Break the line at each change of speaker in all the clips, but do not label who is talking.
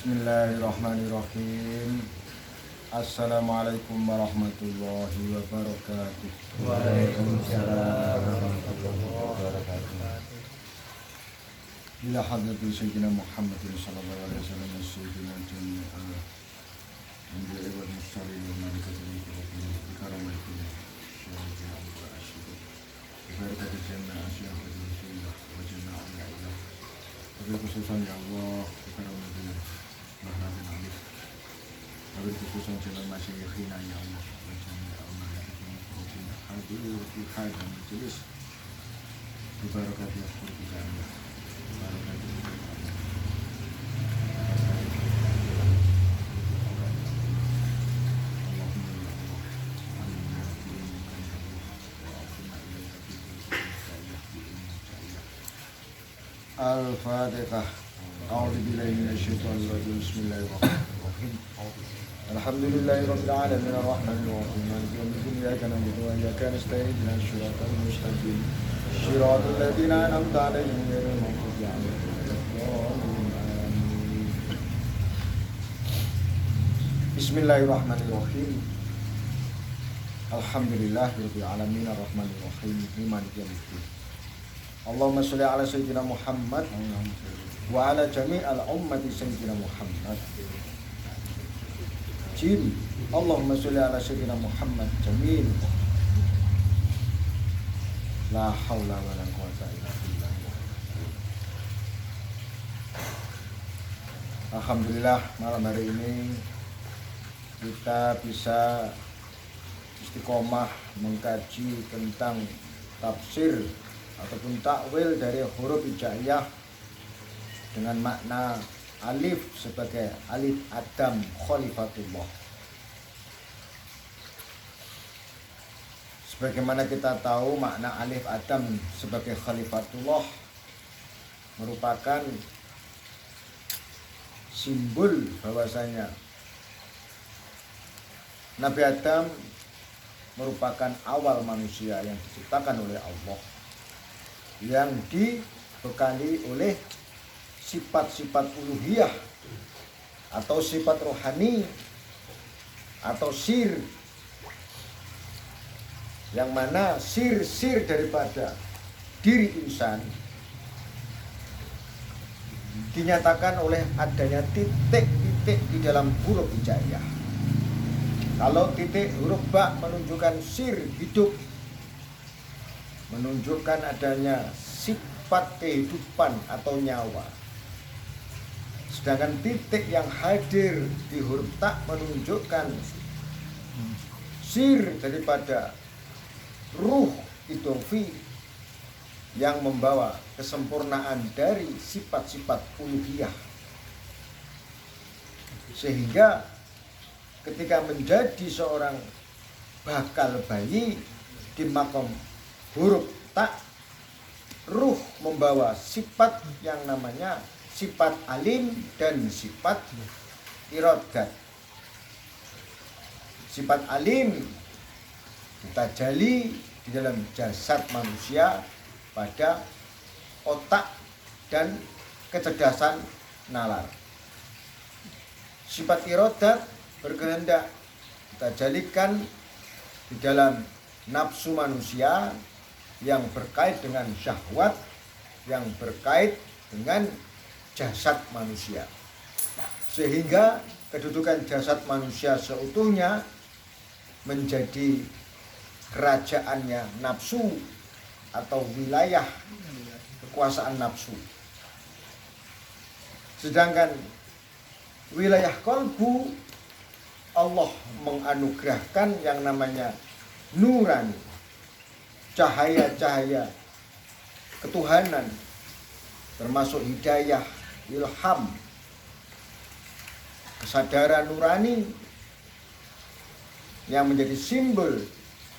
Bismillahirrahmanirrahim. Assalamualaikum warahmatullahi wabarakatuh.
Waalaikumsalam warahmatullahi wabarakatuh.
Ila hadrati sayyidina Muhammadin sallallahu alaihi wasallam sayyidina jami'al anbiya'i wal mursalin wa malaikatil muqarrabin bi karamatin syarifin wa asyidin bi barakati jannah asyah wa rasulillah wa jannah al-ilah wa khususan ya Allah bi karamatin mahramin alif wa khususan jalan masyayikhina ya Allah wa jannah al-malaikatil muqarrabin hadir fi hadha majlis bi barakati al-Qur'an. Al-Fatihah. A'udzu billahi minasyaitonir rajim. Bismillahirrahmanirrahim. Alhamdulillahirabbil alamin arrahmanir rahim maliki yaumiddin iyyaka na'budu wa iyyaka nasta'in ihdinas siratal mustaqim siratal ladzina an'amta 'alaihim ghairil maghdubi 'alaihim waladdallin. Bismillahirrahmanirrahim. Alhamdulillahirabbil alamin arrahmanir rahim maliki yaumiddin. Allahumma sholli ala sayyidina Muhammad wa ala jami'al ummati sayyidina Muhammad. Jim, Allahumma sholli ala sayyidina Muhammad jamil. La haula wa la quwwata illa billah. Alhamdulillah malam hari ini kita bisa istiqomah mengkaji tentang tafsir ataupun takwil dari huruf hijaiyah dengan makna alif sebagai alif Adam Khalifatullah. Sebagaimana kita tahu makna alif Adam sebagai Khalifatullah merupakan simbol bahwasanya Nabi Adam merupakan awal manusia yang diciptakan oleh Allah, yang dibekali oleh sifat-sifat uluhiyah atau sifat rohani atau sir, yang mana sir daripada diri insan dinyatakan oleh adanya titik-titik di dalam huruf hijaiyah. Kalau titik huruf ba menunjukkan sir hidup, menunjukkan adanya sifat kehidupan atau nyawa. Sedangkan titik yang hadir di huruf ta menunjukkan sir daripada ruh idofi yang membawa kesempurnaan dari sifat-sifat uluhiyah. Sehingga ketika menjadi seorang bakal bayi di makom huruf ta, ruh membawa sifat yang namanya sifat alim dan sifat irodat. Sifat alim ditajali di dalam jasad manusia pada otak dan kecerdasan nalar. Sifat irodat berkehendak ditajalikan di dalam nafsu manusia yang berkait dengan syahwat, yang berkait dengan jasad manusia. Sehingga kedudukan jasad manusia seutuhnya menjadi kerajaannya nafsu atau wilayah kekuasaan nafsu. Sedangkan wilayah kolbu, Allah menganugerahkan yang namanya nurani, cahaya-cahaya ketuhanan, termasuk hidayah, ilham, kesadaran nurani yang menjadi simbol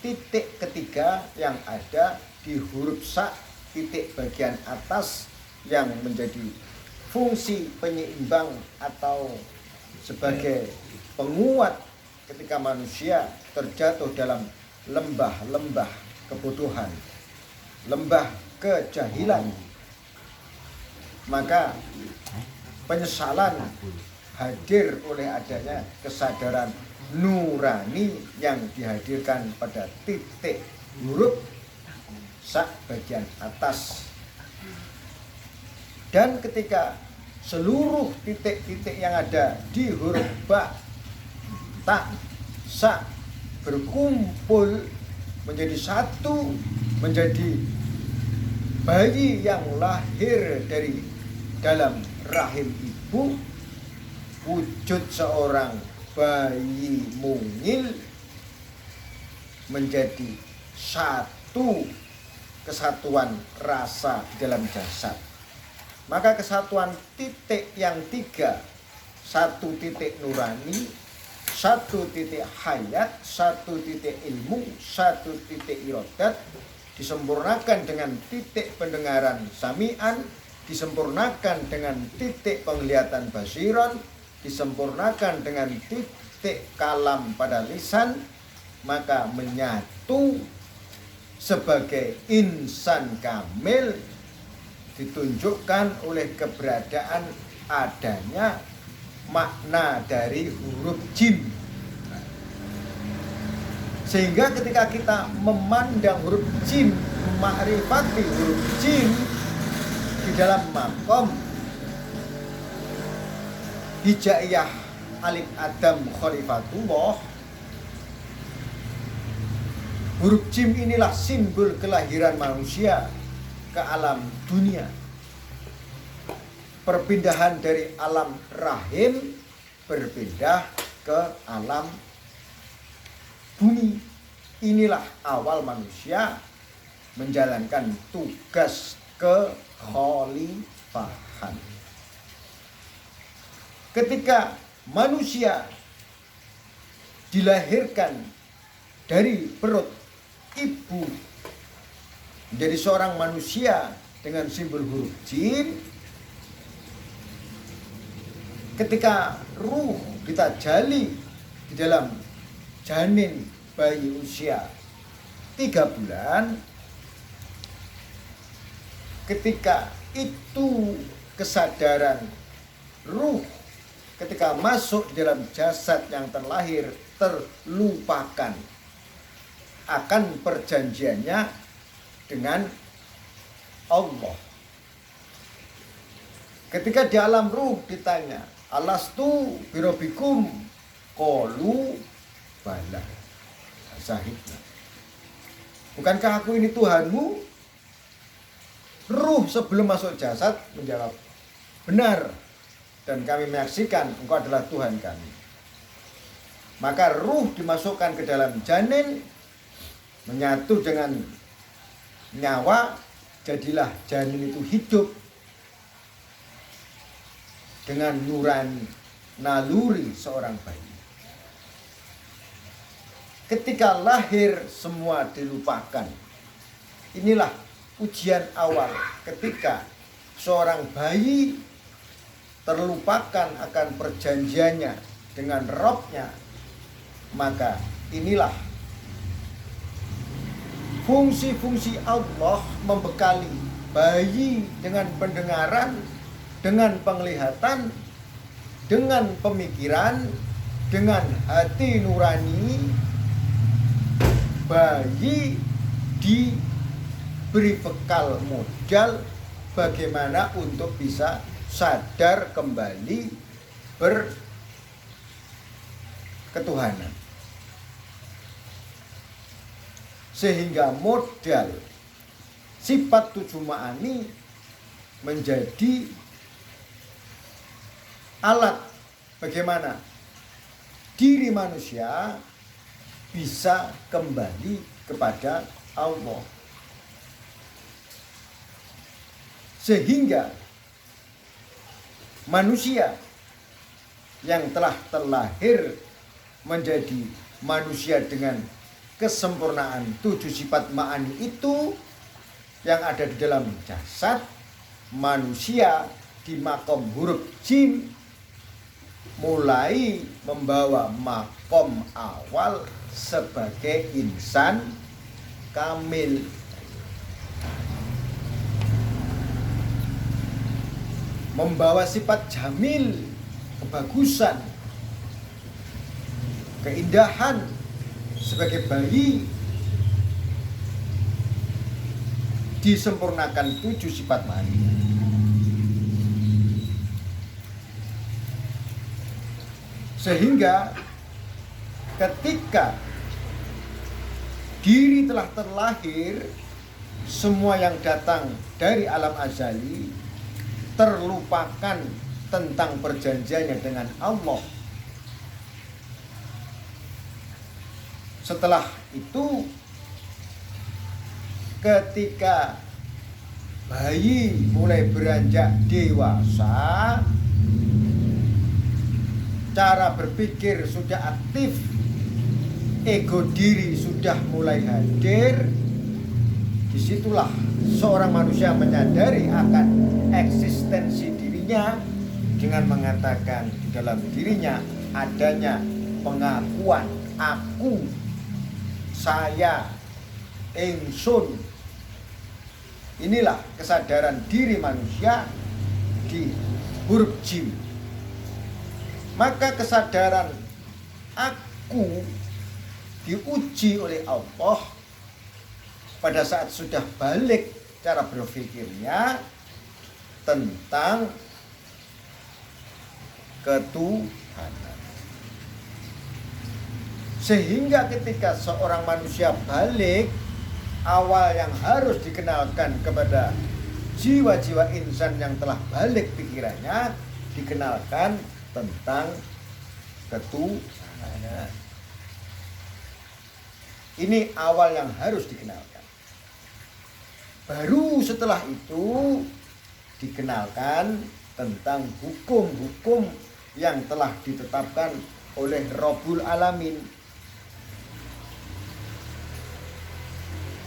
titik ketiga yang ada di huruf sa, titik bagian atas yang menjadi fungsi penyeimbang atau sebagai penguat ketika manusia terjatuh dalam lembah-lembah kebodohan, lembah kejahilan. Maka penyesalan hadir oleh adanya kesadaran nurani yang dihadirkan pada titik huruf sak bagian atas. Dan ketika seluruh titik-titik yang ada di huruf ba, ta, sa berkumpul menjadi satu, menjadi bayi yang lahir dari dalam rahim ibu, wujud seorang bayi mungil menjadi satu kesatuan rasa di dalam jasad. Maka kesatuan titik yang tiga, satu titik nurani, satu titik hayat, satu titik ilmu, satu titik irodat, disempurnakan dengan titik pendengaran sami'an, disempurnakan dengan titik penglihatan basiran, disempurnakan dengan titik kalam pada lisan, maka menyatu sebagai insan kamil, ditunjukkan oleh keberadaan adanya makna dari huruf jim. Sehingga ketika kita memandang huruf jim, memakrifati huruf jim di dalam makom hijaiyah alif adam khalifatullah, huruf jim inilah simbol kelahiran manusia ke alam dunia. Perpindahan dari alam rahim berpindah ke alam bumi. Inilah awal manusia menjalankan tugas kekhalifahan. Ketika manusia dilahirkan dari perut ibu menjadi seorang manusia dengan simbol huruf jim, ketika ruh ditajali di dalam janin bayi usia 3 bulan, ketika itu kesadaran ruh ketika masuk dalam jasad yang terlahir terlupakan akan perjanjiannya dengan Allah. Ketika di alam ruh ditanya, alastu birobikum, qalu bala syahidna. Bukankah aku ini Tuhanmu? Ruh sebelum masuk jasad menjawab, benar, dan kami menyaksikan engkau adalah Tuhan kami. Maka ruh dimasukkan ke dalam janin, menyatu dengan nyawa, jadilah janin itu hidup dengan nurani naluri seorang bayi. Ketika lahir semua dilupakan. Inilah ujian awal ketika seorang bayi terlupakan akan perjanjiannya dengan Robnya. Maka inilah fungsi-fungsi Allah membekali bayi dengan pendengaran, dengan penglihatan, dengan pemikiran, dengan hati nurani. Bayi diberi bekal modal bagaimana untuk bisa sadar kembali berketuhanan. Sehingga modal sifat 7 ma'ani menjadi alat bagaimana diri manusia bisa kembali kepada Allah. Sehingga manusia yang telah terlahir menjadi manusia dengan kesempurnaan 7 sifat ma'ani itu yang ada di dalam jasad manusia di makom huruf jim mulai membawa makom awal sebagai insan kamil. Membawa sifat jamil,
kebagusan, keindahan sebagai bayi disempurnakan 7 sifat mahania. Sehingga ketika diri telah terlahir, semua yang datang dari alam azali terlupakan tentang perjanjiannya dengan Allah. Setelah itu, ketika bayi mulai beranjak dewasa, cara berpikir sudah aktif, ego diri sudah mulai hadir. Disitulah seorang manusia menyadari akan eksistensi dirinya dengan mengatakan di dalam dirinya adanya pengakuan aku, saya, ingsun. Inilah kesadaran diri manusia di huruf jim. Maka kesadaran aku diuji oleh Allah pada saat sudah balik cara berpikirnya tentang ketuhanan. Sehingga ketika seorang manusia balik, awal yang harus dikenalkan kepada jiwa-jiwa insan yang telah balik pikirannya, dikenalkan tentang ketuhanan. Ini awal yang harus dikenalkan. Baru setelah itu dikenalkan tentang hukum-hukum yang telah ditetapkan oleh Rabbul Alamin.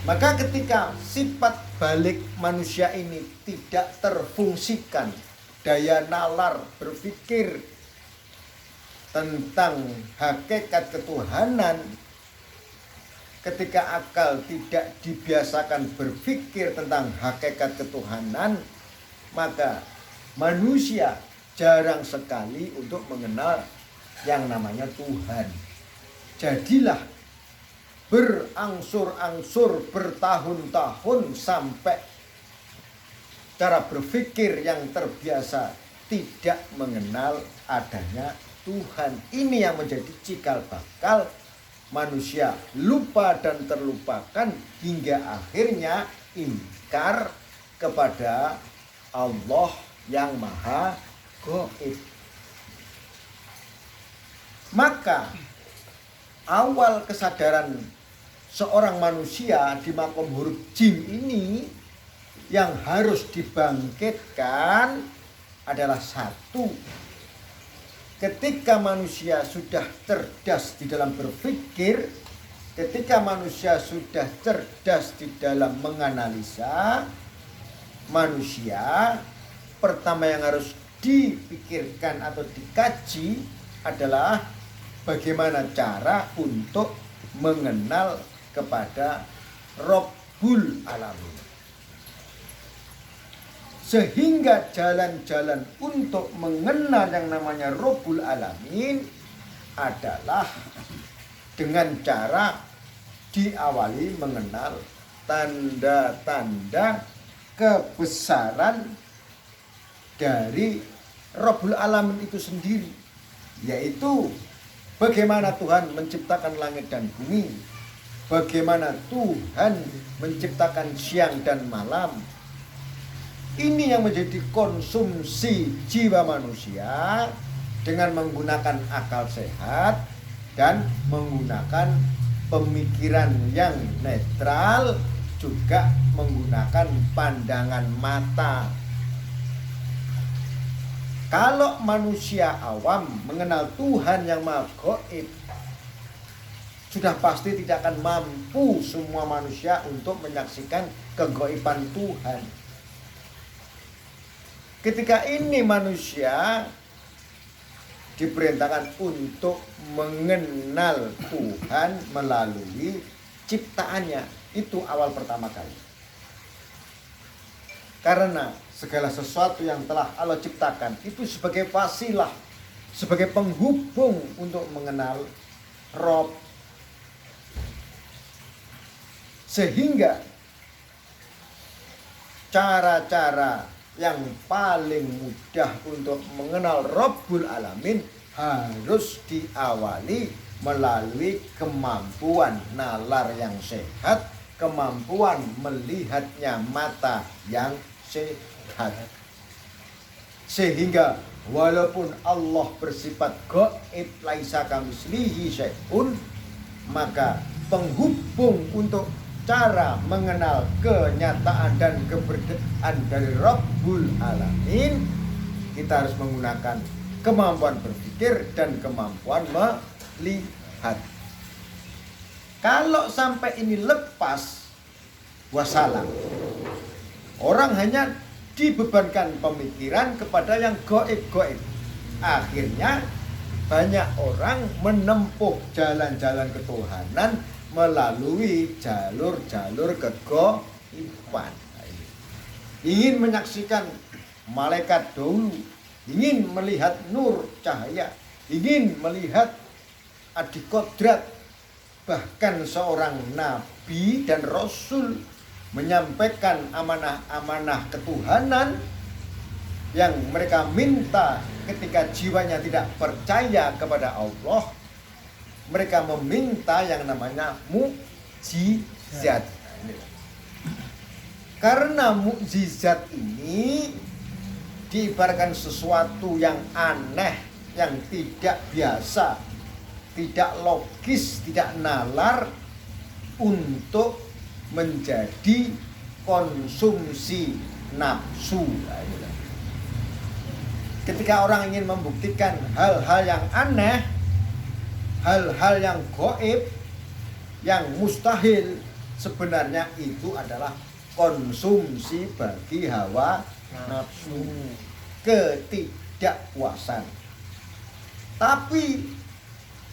Maka ketika sifat balik manusia ini tidak terfungsikan, daya nalar berpikir tentang hakikat ketuhanan, ketika akal tidak dibiasakan berpikir tentang hakikat ketuhanan, maka manusia jarang sekali untuk mengenal yang namanya Tuhan. Jadilah berangsur-angsur bertahun-tahun sampai cara berpikir yang terbiasa tidak mengenal adanya Tuhan. Ini yang menjadi cikal bakal manusia lupa dan terlupakan hingga akhirnya ingkar kepada Allah yang Maha Gaib. Maka awal kesadaran seorang manusia di makom huruf jim ini yang harus dibangkitkan adalah satu. Ketika manusia sudah cerdas di dalam berpikir, ketika manusia sudah cerdas di dalam menganalisa, manusia pertama yang harus dipikirkan atau dikaji adalah bagaimana cara untuk mengenal kepada Rabbul Alamin. Sehingga jalan-jalan untuk mengenal yang namanya Rabbul Alamin adalah dengan cara diawali mengenal tanda-tanda kebesaran dari Rabbul Alamin itu sendiri, yaitu bagaimana Tuhan menciptakan langit dan bumi, bagaimana Tuhan menciptakan siang dan malam. Ini yang menjadi konsumsi jiwa manusia dengan menggunakan akal sehat dan menggunakan pemikiran yang netral, juga menggunakan pandangan mata. Kalau manusia awam mengenal Tuhan yang Maha Gaib, sudah pasti tidak akan mampu semua manusia untuk menyaksikan kegaiban Tuhan. Ketika ini manusia diperintahkan untuk mengenal Tuhan melalui ciptaannya. Itu awal pertama kali. Karena segala sesuatu yang telah Allah ciptakan itu sebagai wasilah, sebagai penghubung untuk mengenal Rob, sehingga cara-cara yang paling mudah untuk mengenal Rabbul Alamin harus diawali melalui kemampuan nalar yang sehat, kemampuan melihatnya mata yang sehat. Sehingga walaupun Allah bersifat gaib laisa kamitslihi syai'un, maka penghubung untuk cara mengenal kenyataan dan keberadaan dari Rabbul Alamin, kita harus menggunakan kemampuan berpikir dan kemampuan melihat. Kalau sampai ini lepas, wassalam. Orang hanya dibebankan pemikiran kepada yang gaib-gaib. Akhirnya banyak orang menempuh jalan-jalan ketuhanan melalui jalur-jalur kegaiban. Ingin menyaksikan malaikat dahulu, ingin melihat nur cahaya, ingin melihat adik kodrat, bahkan seorang nabi dan rasul menyampaikan amanah-amanah ketuhanan yang mereka minta ketika jiwanya tidak percaya kepada Allah. Mereka meminta yang namanya mukjizat. Karena mukjizat ini diibaratkan sesuatu yang aneh, yang tidak biasa, tidak logis, tidak nalar untuk menjadi konsumsi nafsu. Ketika orang ingin membuktikan hal-hal yang aneh, hal-hal yang gaib, yang mustahil, sebenarnya itu adalah konsumsi bagi hawa nafsu, ketidakpuasan. Tapi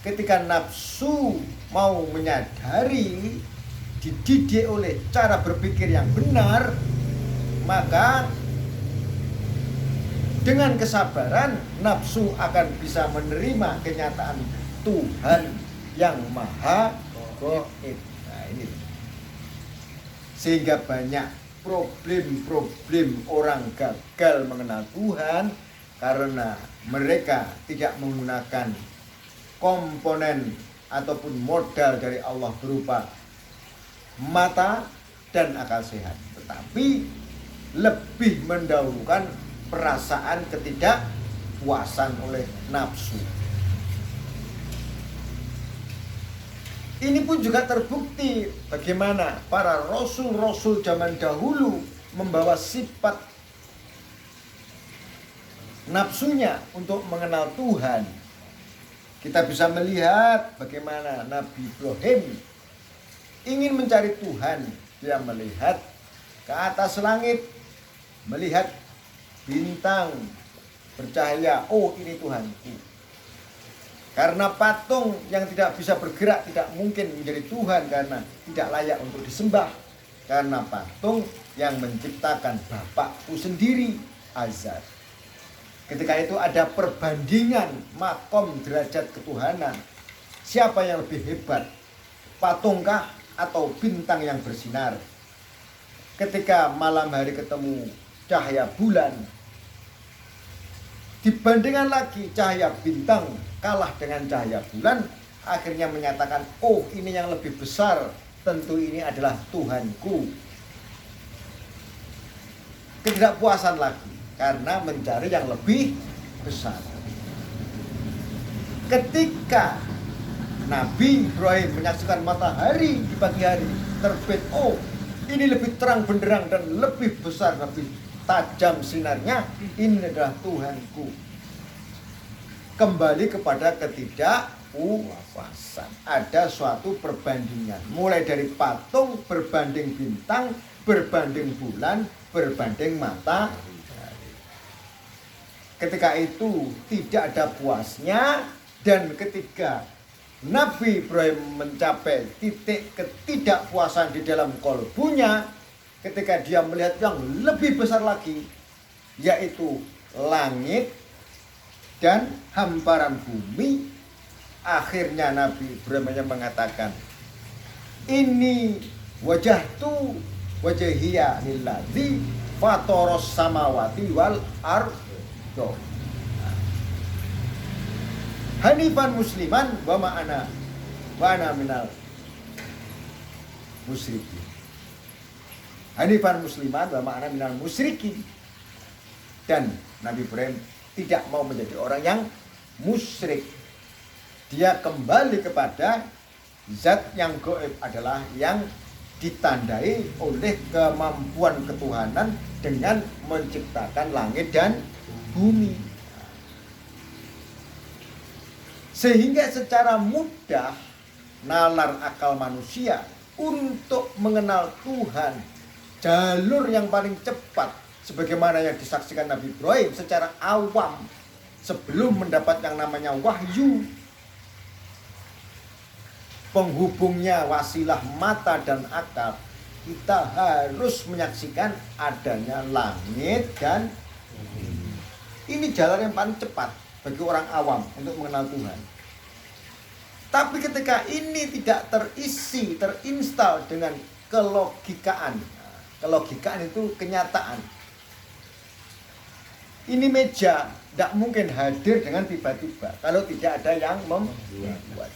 ketika nafsu mau menyadari, dididik oleh cara berpikir yang benar, maka dengan kesabaran nafsu akan bisa menerima kenyataan Tuhan yang maha gaib. Nah, ini. Sehingga banyak problem-problem orang gagal mengenal Tuhan karena mereka tidak menggunakan komponen ataupun modal dari Allah berupa mata dan akal sehat, tetapi lebih mendahulukan perasaan ketidakpuasan oleh nafsu. Ini pun juga terbukti bagaimana para rasul-rasul zaman dahulu membawa sifat nafsunya untuk mengenal Tuhan. Kita bisa melihat bagaimana Nabi Ibrahim ingin mencari Tuhan. Dia melihat ke atas langit, melihat bintang bercahaya. Oh, ini Tuhanku. Karena patung yang tidak bisa bergerak tidak mungkin menjadi Tuhan karena tidak layak untuk disembah. Karena patung yang menciptakan Bapakku sendiri, Azad. Ketika itu ada perbandingan makom derajat ketuhanan. Siapa yang lebih hebat? Patungkah atau bintang yang bersinar? Ketika malam hari ketemu cahaya bulan, dibandingkan lagi cahaya bintang kalah dengan cahaya bulan, akhirnya menyatakan, oh ini yang lebih besar, tentu ini adalah Tuhanku. Ketidakpuasan lagi karena mencari yang lebih besar. Ketika Nabi Ibrahim menyaksikan matahari di pagi hari terbit, oh ini lebih terang benderang dan lebih besar, lebih tajam sinarnya, ini adalah Tuhanku. Kembali kepada ketidakpuasan. Ada suatu perbandingan, mulai dari patung berbanding bintang, berbanding bulan, berbanding matahari. Ketika itu tidak ada puasnya, dan ketika Nabi Ibrahim mencapai titik ketidakpuasan di dalam kolbunya, ketika dia melihat yang lebih besar lagi, yaitu langit dan hamparan bumi. Akhirnya Nabi Ibrahim hanya mengatakan, ini wajahtu wajhiya lilladzi fatoros samawati wal ardo hanifan musliman wa ana minal musyrikin. Hanifan musliman wa ana minal musyrikin. Dan Nabi Ibrahim tidak mau menjadi orang yang musyrik. Dia kembali kepada zat yang gaib, adalah yang ditandai oleh kemampuan ketuhanan dengan menciptakan langit dan bumi. Sehingga secara mudah nalar akal manusia untuk mengenal Tuhan, jalur yang paling cepat sebagaimana yang disaksikan Nabi Ibrahim secara awam sebelum mendapat yang namanya wahyu, penghubungnya wasilah mata dan akal, kita harus menyaksikan adanya langit dan bumi. Ini jalan yang paling cepat bagi orang awam untuk mengenal Tuhan. Tapi ketika ini tidak terisi, terinstal dengan kelogikaan. Kelogikaan itu kenyataan. Ini meja tidak mungkin hadir dengan tiba-tiba kalau tidak ada yang membuat.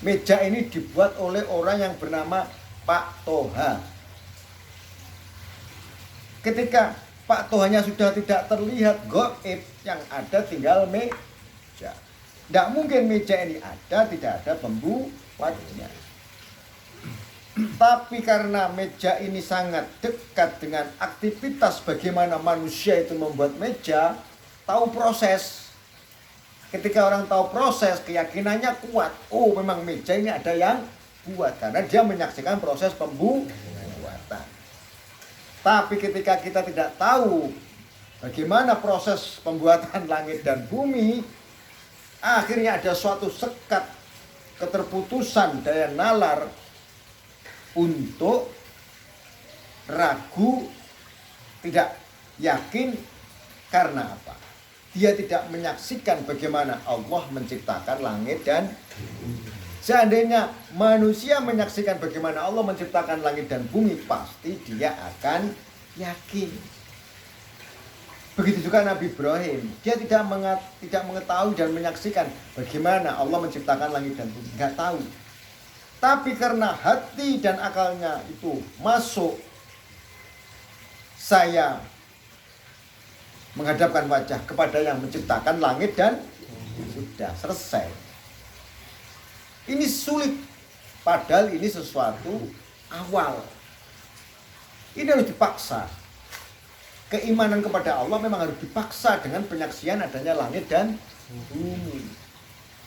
Meja ini dibuat oleh orang yang bernama Pak Toha. Ketika Pak Tohanya sudah tidak terlihat gaib, yang ada tinggal meja. Tidak mungkin meja ini ada, tidak ada pembuatnya. Tapi karena meja ini sangat dekat dengan aktivitas bagaimana manusia itu membuat meja, tahu proses. Ketika orang tahu proses, keyakinannya kuat. Oh, memang meja ini ada yang buat, karena dia menyaksikan proses pembuatan. Tapi ketika kita tidak tahu bagaimana proses pembuatan langit dan bumi, akhirnya ada suatu sekat keterputusan daya nalar untuk ragu, tidak yakin. Karena apa? Dia tidak menyaksikan bagaimana Allah menciptakan langit dan bumi. Seandainya manusia menyaksikan bagaimana Allah menciptakan langit dan bumi, pasti dia akan yakin. Begitu juga Nabi Ibrahim, dia tidak mengetahui dan menyaksikan bagaimana Allah menciptakan langit dan bumi, nggak tahu. Tapi karena hati dan akalnya itu masuk, saya menghadapkan wajah kepada yang menciptakan langit dan sudah selesai. Ini sulit, padahal ini sesuatu awal. Ini harus dipaksa. Keimanan kepada Allah memang harus dipaksa dengan penyaksian adanya langit dan bumi.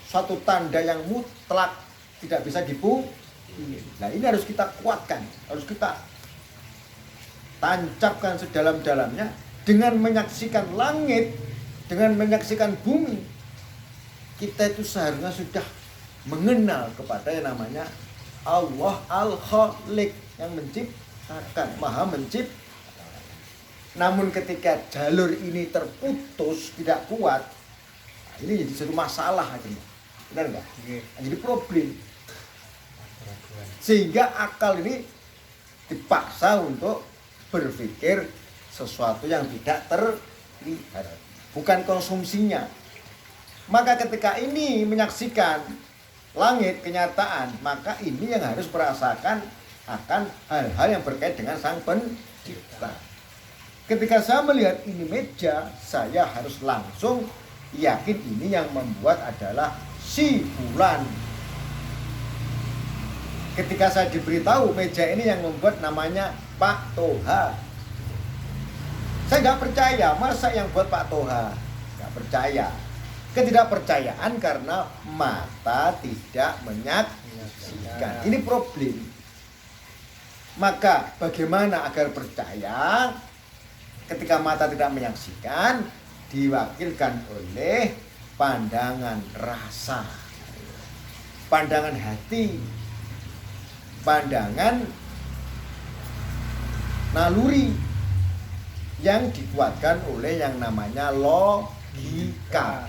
Suatu tanda yang mutlak, tidak bisa dipungkiri. Nah, ini harus kita kuatkan, harus kita tancapkan sedalam-dalamnya. Dengan menyaksikan langit, dengan menyaksikan bumi, kita itu seharusnya sudah mengenal kepada yang namanya Allah Al-Khaliq, yang menciptakan, maha menciptakan. Namun ketika jalur ini terputus, tidak kuat, ini jadi satu masalah aja. Benar nggak? Jadi problem. Sehingga akal ini dipaksa untuk berpikir sesuatu yang tidak terlihat, bukan konsumsinya. Maka ketika ini menyaksikan langit, kenyataan, maka ini yang harus merasakan akan hal-hal yang berkait dengan Sang Pencipta. Ketika saya melihat ini meja, saya harus langsung yakin ini yang membuat adalah si fulan. Ketika saya diberitahu meja ini yang membuat namanya Pak Toha, saya nggak percaya, masa yang buat Pak Toha? Nggak percaya. Ketidakpercayaan karena mata tidak menyaksikan. Ini problem. Maka bagaimana agar percaya? Ketika mata tidak menyaksikan, diwakilkan oleh pandangan rasa, pandangan hati, pandangan naluri, yang dikuatkan oleh yang namanya logika.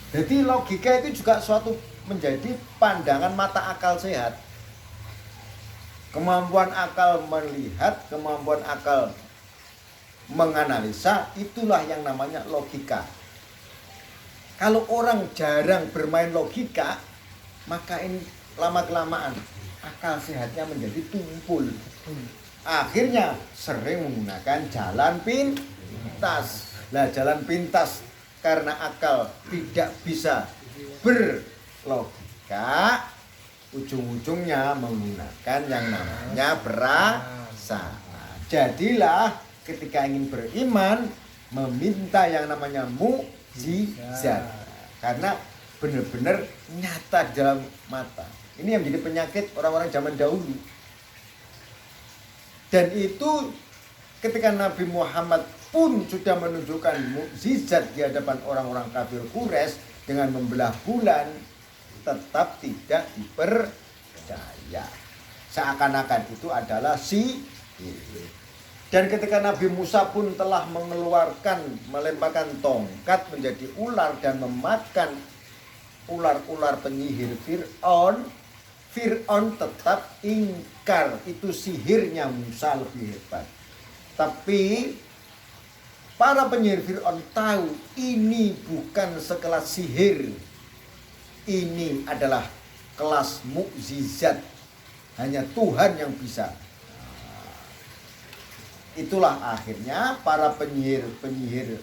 Jadi logika itu juga suatu menjadi pandangan mata akal sehat. Kemampuan akal melihat, kemampuan akal menganalisa, itulah yang namanya logika. Kalau orang jarang bermain logika, maka ini lama-kelamaan akal sehatnya menjadi tumpul. Akhirnya sering menggunakan jalan pintas. Nah, jalan pintas karena akal tidak bisa berlogika, ujung-ujungnya menggunakan yang namanya perasaan. Jadilah ketika ingin beriman, meminta yang namanya mukjizat, karena benar-benar nyata di dalam mata. Ini yang menjadi penyakit orang-orang zaman dahulu. Dan itu ketika Nabi Muhammad pun sudah menunjukkan mukjizat di hadapan orang-orang kafir Quraisy dengan membelah bulan, tetap tidak dipercaya. Seakan-akan itu adalah sihir. Dan ketika Nabi Musa pun telah melemparkan tongkat menjadi ular dan memakan ular-ular penyihir Fir'aun tetap ingkar, itu sihirnya Musa lebih hebat. Tapi para penyihir Fir'aun tahu ini bukan sekelas sihir, ini adalah kelas mukjizat, hanya Tuhan yang bisa. Itulah akhirnya para penyihir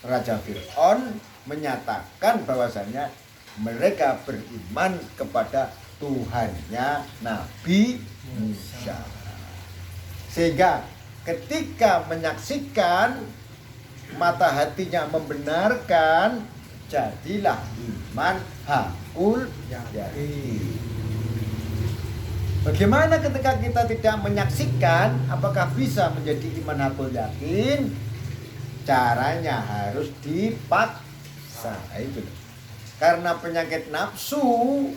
Raja Fir'aun menyatakan bahwasanya mereka beriman kepada Tuhannya Nabi Musa. Sehingga ketika menyaksikan, mata hatinya membenarkan, jadilah iman hakul yakin. Bagaimana ketika kita tidak menyaksikan, apakah bisa menjadi iman hakul yakin? Caranya harus dipaksa. Itu. Karena penyakit nafsu,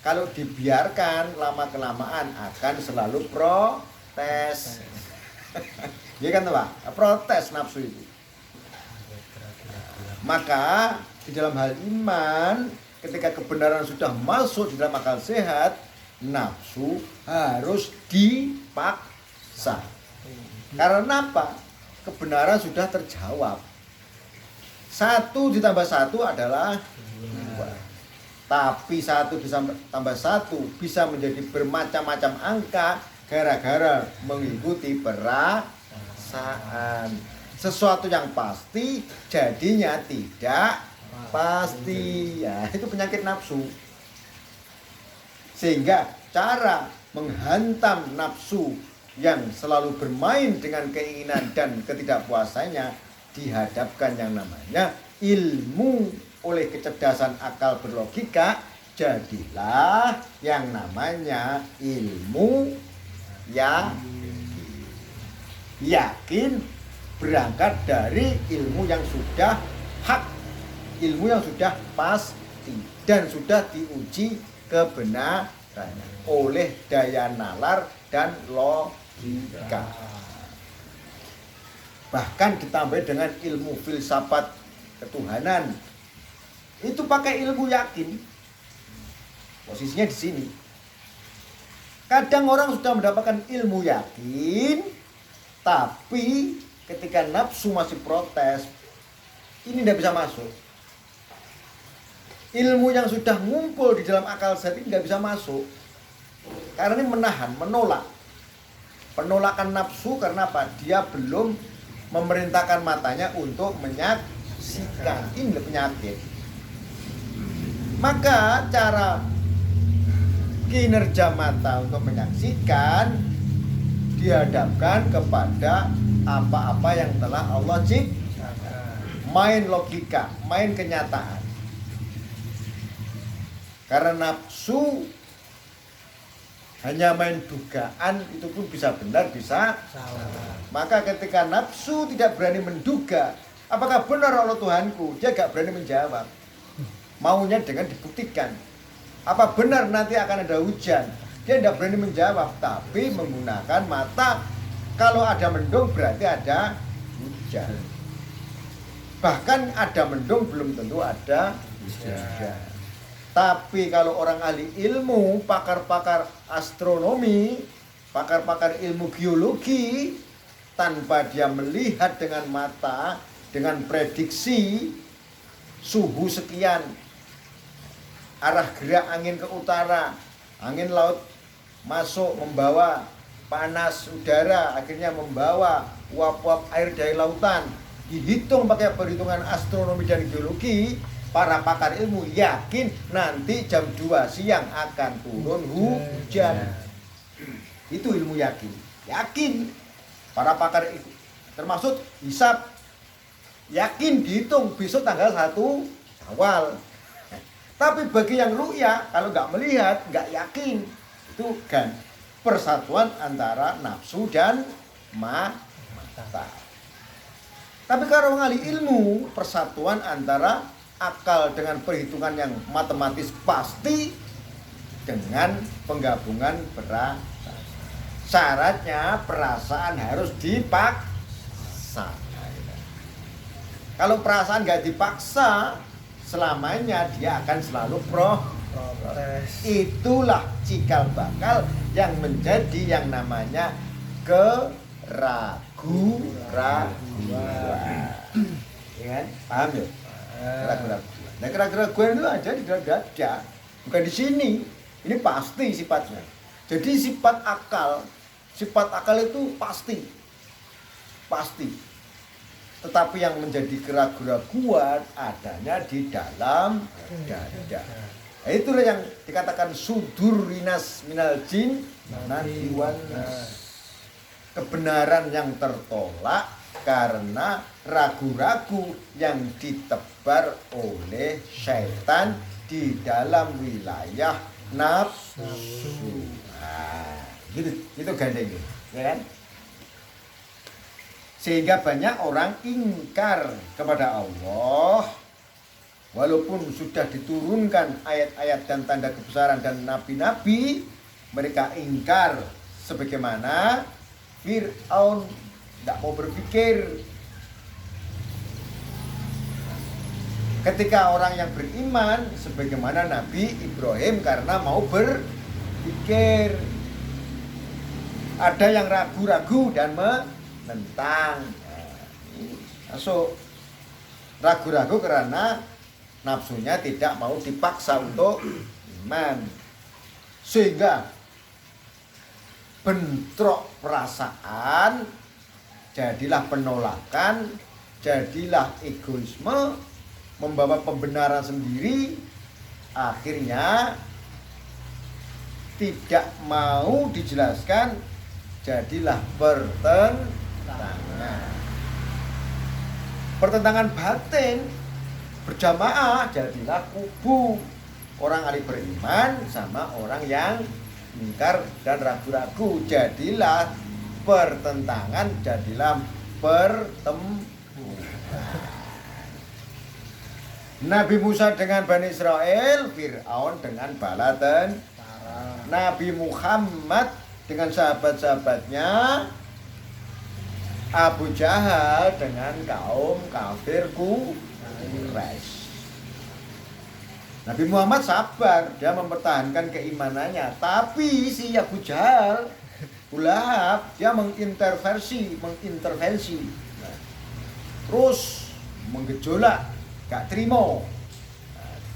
kalau dibiarkan lama-kelamaan akan selalu protes. Iya kan Pak? Protes nafsu itu. Maka di dalam hal iman, ketika kebenaran sudah masuk di dalam akal sehat, nafsu harus dipaksa. Karena apa? Kebenaran sudah terjawab. 1 ditambah 1 adalah 2. Tapi 1 ditambah 1 bisa menjadi bermacam-macam angka gara-gara mengikuti perasaan. Sesuatu yang pasti jadinya tidak pasti. Ya, itu penyakit nafsu. Sehingga cara menghantam nafsu yang selalu bermain dengan keinginan dan ketidakpuasannya, dihadapkan yang namanya ilmu. Oleh kecerdasan akal berlogika, jadilah yang namanya ilmu yakin berangkat dari ilmu yang sudah hak, ilmu yang sudah pasti dan sudah diuji kebenarannya oleh daya nalar dan logika. Bahkan ditambah dengan ilmu filsafat ketuhanan. Itu pakai ilmu yakin. Posisinya di sini. Kadang orang sudah mendapatkan ilmu yakin, tapi ketika nafsu masih protes, ini tidak bisa masuk. Ilmu yang sudah ngumpul di dalam akal sehat ini tidak bisa masuk. Karena ini menahan, menolak. Penolakan nafsu karena apa? Dia belum memerintahkan matanya untuk menyaksikan. Ini penyakit. Maka cara kinerja mata untuk menyaksikan dihadapkan kepada apa-apa yang telah Allah ciptakan. Main logika, main kenyataan. Karena nafsu hanya main dugaan, itu pun bisa benar, bisa salah. Maka ketika nafsu tidak berani menduga, apakah benar Allah Tuhanku, dia gak berani menjawab. Maunya dengan dibuktikan. Apa benar nanti akan ada hujan? Dia tidak berani menjawab, tapi menggunakan mata. Kalau ada mendung berarti ada hujan. Bahkan ada mendung belum tentu ada hujan. Tapi kalau orang ahli ilmu, pakar-pakar astronomi, pakar-pakar ilmu geologi, tanpa dia melihat dengan mata, dengan prediksi suhu sekian, arah gerak angin ke utara, angin laut masuk membawa panas udara, akhirnya membawa uap-uap air dari lautan, dihitung pakai perhitungan astronomi dan geologi, para pakar ilmu yakin nanti jam 2 siang akan turun hujan. Itu ilmu yakin. Yakin. Para pakar itu termasuk hisab, yakin dihitung besok tanggal 1 Awal. Tapi bagi yang ru'ya, kalau nggak melihat, nggak yakin. Itu kan persatuan antara nafsu dan mata. Tapi kalau mengalih ilmu, persatuan antara akal dengan perhitungan yang matematis pasti dengan penggabungan perasaan. Syaratnya perasaan harus dipaksa. Kalau perasaan nggak dipaksa, selamanya dia akan selalu protes. Itulah cikal bakal yang menjadi yang namanya keraguan. Ya kan? Paham ya? Keraguan. Nah, keraguan itu ada di dalam dada, bukan di sini. Ini pasti sifatnya. Jadi sifat akal itu pasti. Tetapi yang menjadi keraguan adanya di dalam dada. Nah, itulah yang dikatakan sudurinas minal jin nadiwan, kebenaran yang tertolak karena ragu-ragu yang ditebar oleh syaitan di dalam wilayah nafsu. Nah, gitu gandengnya, ya kan? Sehingga banyak orang ingkar kepada Allah, walaupun sudah diturunkan ayat-ayat dan tanda kebesaran dan nabi-nabi, mereka ingkar sebagaimana Fir'aun tidak mau berpikir. Ketika orang yang beriman sebagaimana Nabi Ibrahim karena mau berpikir. Ada yang ragu-ragu dan menentang. Masuk ragu-ragu karena nafsunya tidak mau dipaksa untuk iman. Sehingga bentrok perasaan, jadilah penolakan, jadilah egoisme, membawa pembenaran sendiri, akhirnya tidak mau dijelaskan, jadilah pertentangan batin, berjamaah, jadilah kubu orang ahli beriman sama orang yang ingkar dan ragu-ragu, jadilah pertentangan, jadilah pertempuran. Nabi Musa dengan Bani Israel, Fir'aun dengan bala tentara. Nabi Muhammad dengan sahabat-sahabatnya, Abu Jahal dengan kaum kafir Quraisy. Nabi Muhammad sabar, dia mempertahankan keimanannya, tapi si Abu Jahal, Abu Lahab, dia mengintervensi, terus menggejolak, gak terima,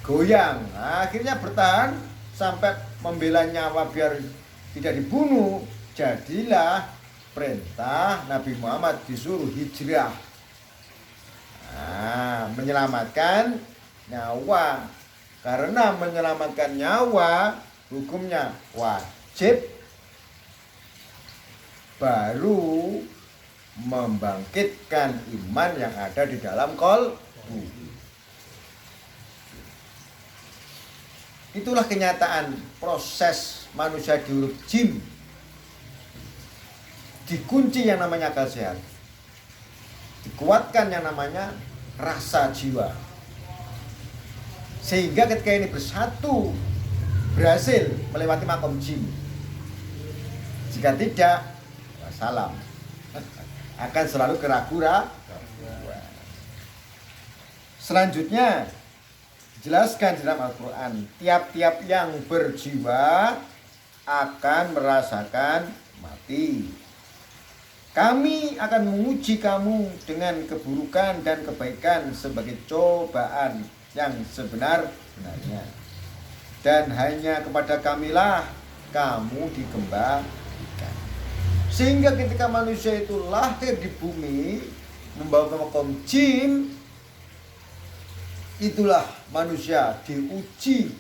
goyang, akhirnya bertahan sampai membela nyawa biar tidak dibunuh. Jadilah perintah Nabi Muhammad disuruh hijrah, menyelamatkan nyawa. Karena menyelamatkan nyawa hukumnya wajib, baru membangkitkan iman yang ada di dalam qalbu. Itulah kenyataan proses manusia di huruf jim. Dikunci yang namanya akal sehat, dikuatkan yang namanya rasa jiwa, sehingga ketika ini bersatu berhasil melewati makom jim. Jika tidak, wassalam, akan selalu keraguan. Selanjutnya Jelaskan di dalam Al-Quran, tiap-tiap yang berjiwa akan merasakan mati. Kami akan menguji kamu dengan keburukan dan kebaikan sebagai cobaan yang sebenar-benarnya. Dan hanya kepada kamilah kamu dikembalikan. Sehingga ketika manusia itu lahir di bumi membawa makom jin, itulah manusia diuji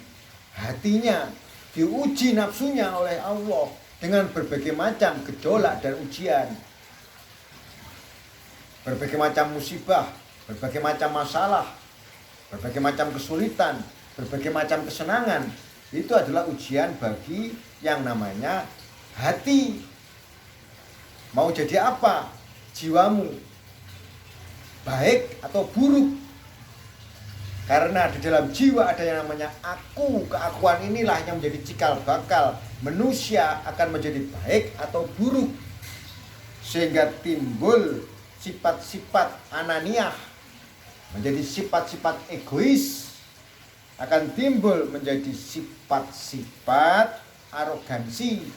hatinya, diuji nafsunya oleh Allah dengan berbagai macam gejolak dan ujian. Berbagai macam musibah, berbagai macam masalah, berbagai macam kesulitan, berbagai macam kesenangan. Itu adalah ujian bagi yang namanya hati. Mau jadi apa jiwamu? Baik atau buruk? Karena di dalam jiwa ada yang namanya aku. Keakuan inilah yang menjadi cikal bakal manusia akan menjadi baik atau buruk. Sehingga timbul sifat-sifat ananiah, menjadi sifat-sifat egois, akan timbul menjadi sifat-sifat arogansi.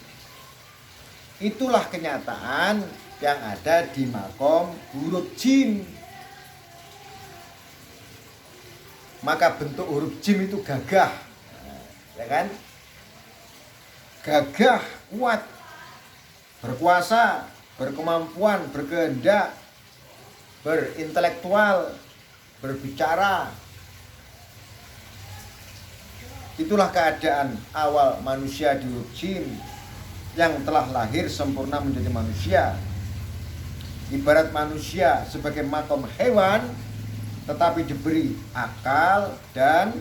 Itulah kenyataan yang ada di makom huruf jim. Maka bentuk huruf jim itu gagah, ya kan? Gagah, kuat, berkuasa, berkemampuan, berkehendak, berintelektual, berbicara. Itulah keadaan awal manusia di huruf jim yang telah lahir sempurna menjadi manusia. Ibarat manusia sebagai makom hewan, tetapi diberi akal dan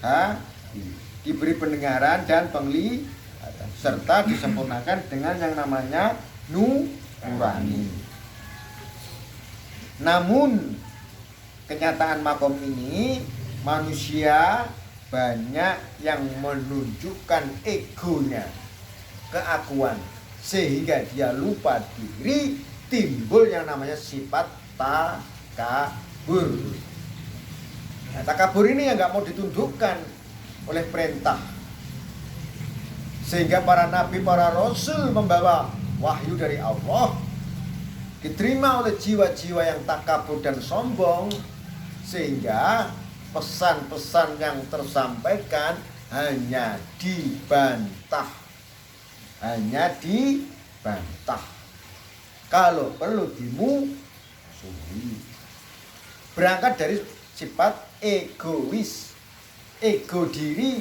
hati, diberi pendengaran dan penglihatan, serta disempurnakan dengan yang namanya nurani. Namun kenyataan makom ini, manusia banyak yang menunjukkan egonya, keakuan, sehingga dia lupa diri, timbul yang namanya sifat takabur. Nah, takabur ini yang nggak mau ditundukkan oleh perintah, sehingga para nabi, para rasul membawa wahyu dari Allah, diterima oleh jiwa-jiwa yang takabur dan sombong, sehingga pesan-pesan yang tersampaikan hanya dibantah, kalau perlu dimusuhi. Berangkat dari sifat egois, ego diri,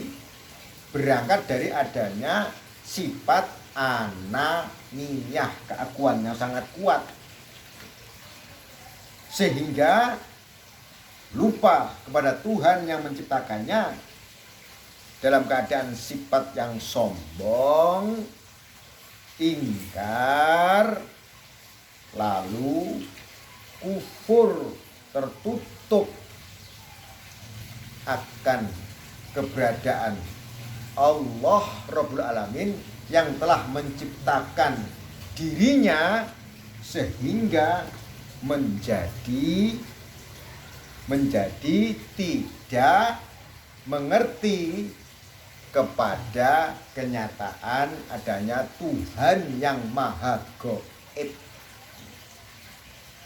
berangkat dari adanya sifat ananiyah, keakuan yang sangat kuat, sehingga lupa kepada Tuhan yang menciptakannya dalam keadaan sifat yang sombong, ingkar, lalu kufur, tertutup akan keberadaan Allah Rabbul Alamin yang telah menciptakan dirinya, sehingga menjadi tidak mengerti kepada kenyataan adanya Tuhan yang Maha Gaib,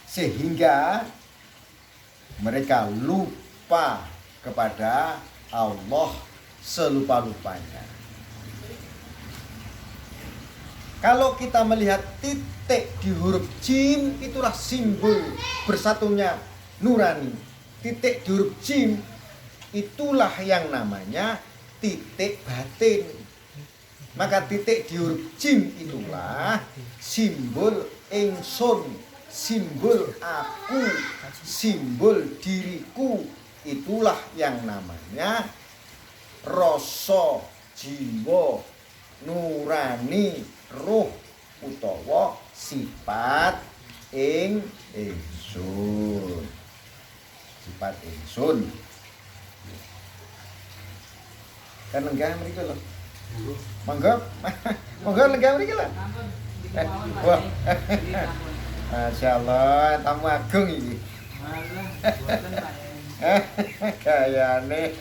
sehingga mereka lupa kepada Allah selupa-lupanya. Kalau kita melihat titik di huruf jim, itulah simbol bersatunya nurani. Titik di huruf jim itulah yang namanya titik batin. Maka titik di huruf jim itulah simbol ingsun, simbol aku, simbol diriku. Itulah yang namanya rasa jiwa nurani, ruh utawa sifat ingsun. Sifat ingsun. Kan lenggah mriki lho. Monggo. Monggo lenggah mriki lho. Wah. Masyaallah, tamu agung iki. Kayane.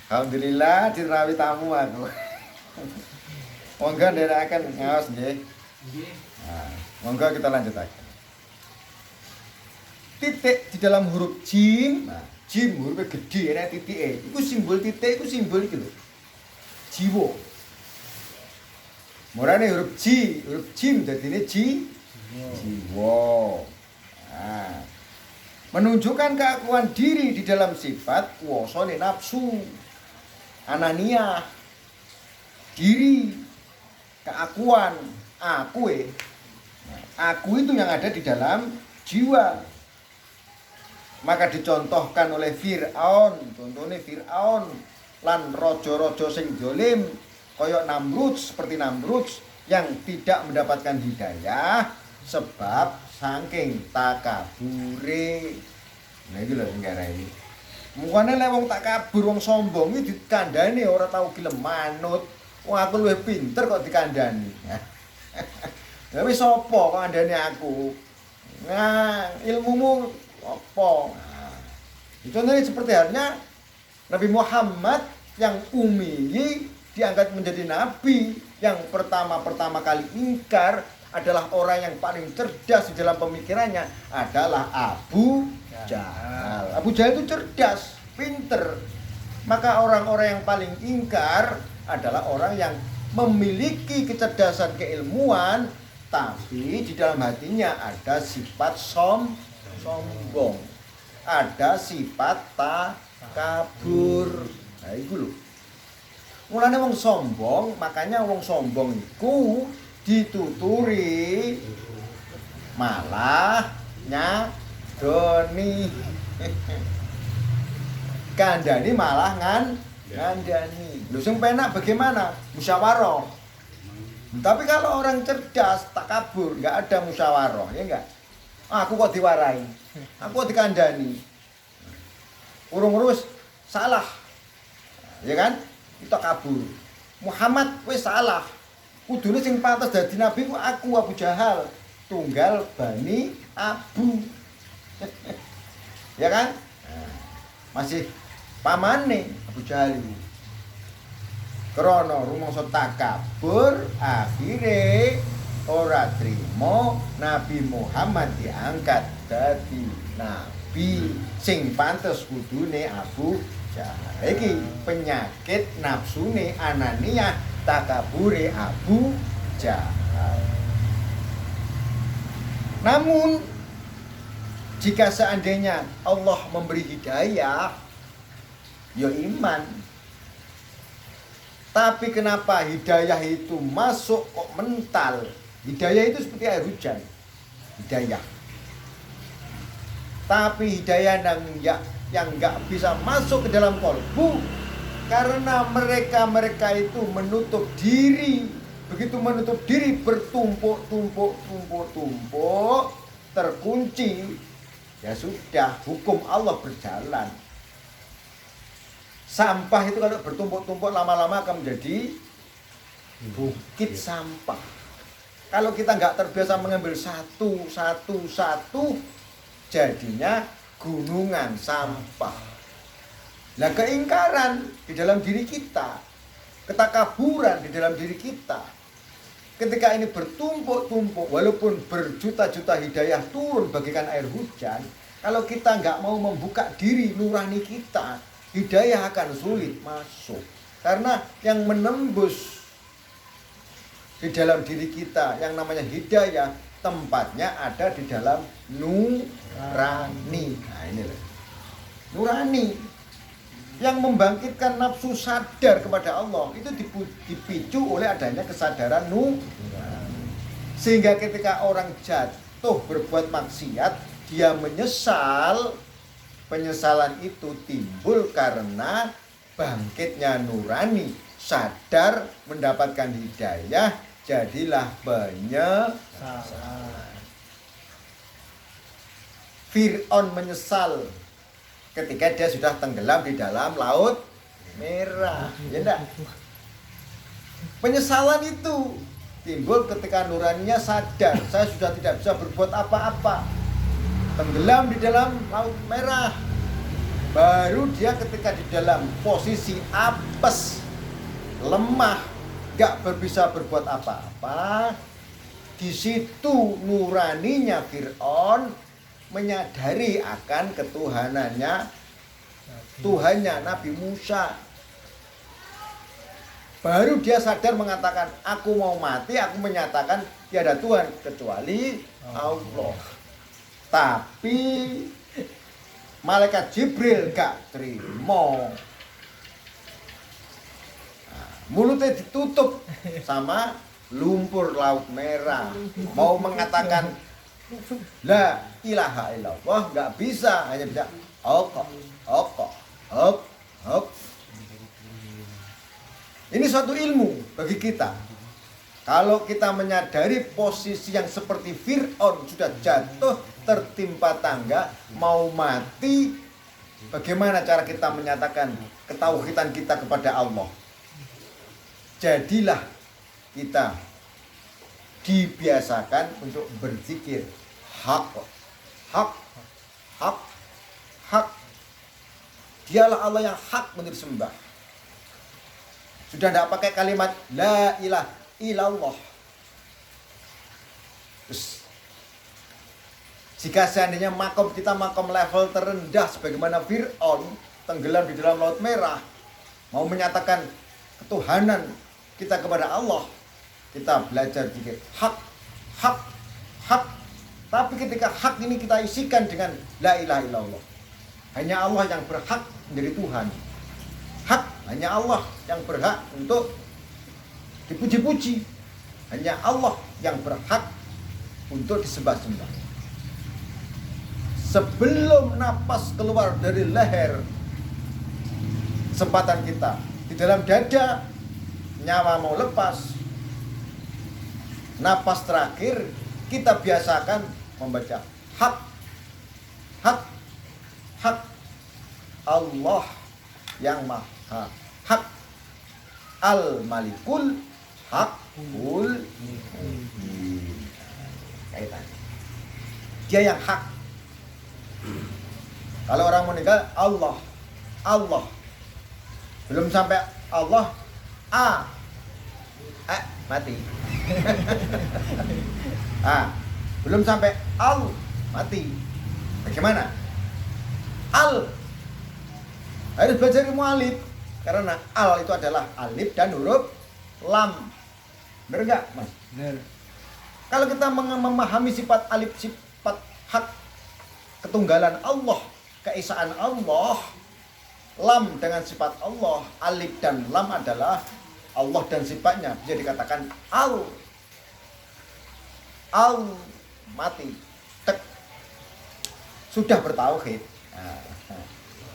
Alhamdulillah dirawi tamu aku. Monggo nderekaken ngaos nggih.
Nggih.
Nah, monggo kita lanjutaken. Titik di dalam huruf jim. Nah, jim hurufnya gede enak titike. Iku simbol titik, iku simbol iki lho. Jiwa. Murane huruf jim dadine jiwa. Nah, menunjukkan keakuan diri di dalam sifat kuwasane nafsu. Anania. Diri, keakuan, aku itu yang ada di dalam jiwa. Maka dicontohkan oleh Fir'aun, contohnya Fir'aun lan rojo-rojo sing dolim koyok Namrud, seperti Namrud yang tidak mendapatkan hidayah sebab saking takabure. Nah iki lho sing ngarai. Mukane lek wong takabur, wong sombong iki dikandani ora tau gelem manut. Wong aku luwih pinter kok dikandani. Ya wis sapa kok kandani aku? Nah, ilmumu apa? Nah, contohnya seperti halnya Nabi Muhammad yang ummi diangkat menjadi nabi, yang pertama kali ingkar adalah orang yang paling cerdas di dalam pemikirannya adalah Abu Jahal. Abu Jahal itu cerdas, pinter. Maka orang-orang yang paling ingkar adalah orang yang memiliki kecerdasan keilmuan, tapi di dalam hatinya ada sifat sombong, ada sifat takabur. Nah itu loh. Mulane wong sombong, makanya wong sombong iku dituturi malah nyadoni. Kandani malah ngandani. Lho sing penak bagaimana? Musyawarah. Tapi kalau orang cerdas, takabur, enggak ada musyawarah, ya enggak? Aku kok diwarai. Aku kok dikandani. Urung-urus salah. Ya kan? Itu kabur. Muhammad wis salah. Kudune sing pantes dadi nabi ku aku Abu Jahal, tunggal Bani Abu. Ya kan? Masih pamane Abu Jahal itu. Krana rumangsa takabur, akhire ora trimo Nabi Muhammad diangkat dadi nabi sing pantes kudune Abu Jahal. Iki penyakit nafsune Anania, takabure Abu Jahal. Namun jika seandainya Allah memberi hidayah, ya iman. Tapi kenapa hidayah itu masuk kok mental? Hidayah itu seperti air hujan. Hidayah. Tapi hidayah yang nggak bisa masuk ke dalam kalbu karena mereka itu menutup diri. Begitu menutup diri bertumpuk, terkunci. Ya sudah, hukum Allah berjalan. Sampah itu kalau bertumpuk-tumpuk lama-lama akan menjadi bukit sampah. Kalau kita nggak terbiasa mengambil satu, jadinya gunungan sampah. Nah keingkaran di dalam diri kita, ketakaburan di dalam diri kita, ketika ini bertumpuk-tumpuk, walaupun berjuta-juta hidayah turun bagaikan air hujan, kalau kita nggak mau membuka diri nurani kita, hidayah akan sulit masuk. Karena yang menembus di dalam diri kita yang namanya hidayah, tempatnya ada di dalam nurani. Nah ini loh. Nurani yang membangkitkan nafsu sadar kepada Allah itu dipicu oleh adanya kesadaran nurani. Sehingga ketika orang jatuh berbuat maksiat, dia menyesal. Penyesalan itu timbul karena bangkitnya nurani, sadar mendapatkan hidayah, jadilah penyesalan. Fir'aun menyesal ketika dia sudah tenggelam di dalam laut merah, ya enggak? Penyesalan itu timbul ketika nuraninya sadar, saya sudah tidak bisa berbuat apa-apa. Tenggelam di dalam laut merah. Baru dia ketika di dalam posisi apes, lemah, gak bisa berbuat apa-apa, di situ nuraninya Fir'aun menyadari akan ketuhanannya Tuhannya Nabi Musa. Baru dia sadar mengatakan, aku mau mati, aku menyatakan tiada Tuhan kecuali Allah. Tapi malaikat Jibril gak terima. Nah, mulutnya ditutup sama lumpur laut merah. Mau mengatakan la ilaha illallah gak bisa, hanya bisa ok. Ini suatu ilmu bagi kita. Kalau kita menyadari posisi yang seperti Fir'aun sudah jatuh tertimpa tangga, mau mati, bagaimana cara kita menyatakan ketauhidan kita kepada Allah? Jadilah kita dibiasakan untuk berzikir hak. Dialah Allah yang hak untuk disembah. Sudah tidak pakai kalimat la ilaha illallah. Terus, jika seandainya makom kita makom level terendah sebagaimana Fir'aun tenggelam di dalam laut merah, mau menyatakan ketuhanan kita kepada Allah, kita belajar zikir hak. Tapi ketika hak ini kita isikan dengan la ilaha illallah, hanya Allah yang berhak menjadi Tuhan. Hak hanya Allah yang berhak untuk dipuji-puji. Hanya Allah yang berhak untuk disembah-sembah. Sebelum napas keluar dari leher, kesempatan kita di dalam dada, nyawa mau lepas, napas terakhir kita biasakan membaca hak Allah yang maha hak, al-malikul hakul kaitan. Dia yang hak. Kalau orang meninggal Allah belum sampai Allah mati. Belum sampai al mati. Bagaimana? Al harus belajar ilmu alif, karena al itu adalah alif dan huruf lam. Benar enggak, Mas?
Benar.
Kalau kita memahami sifat alif, sifat hak, ketunggalan Allah, keesaan Allah, lam dengan sifat Allah, alif dan lam adalah Allah dan sifatnya, bisa dikatakan al mati, tek, sudah bertauhid.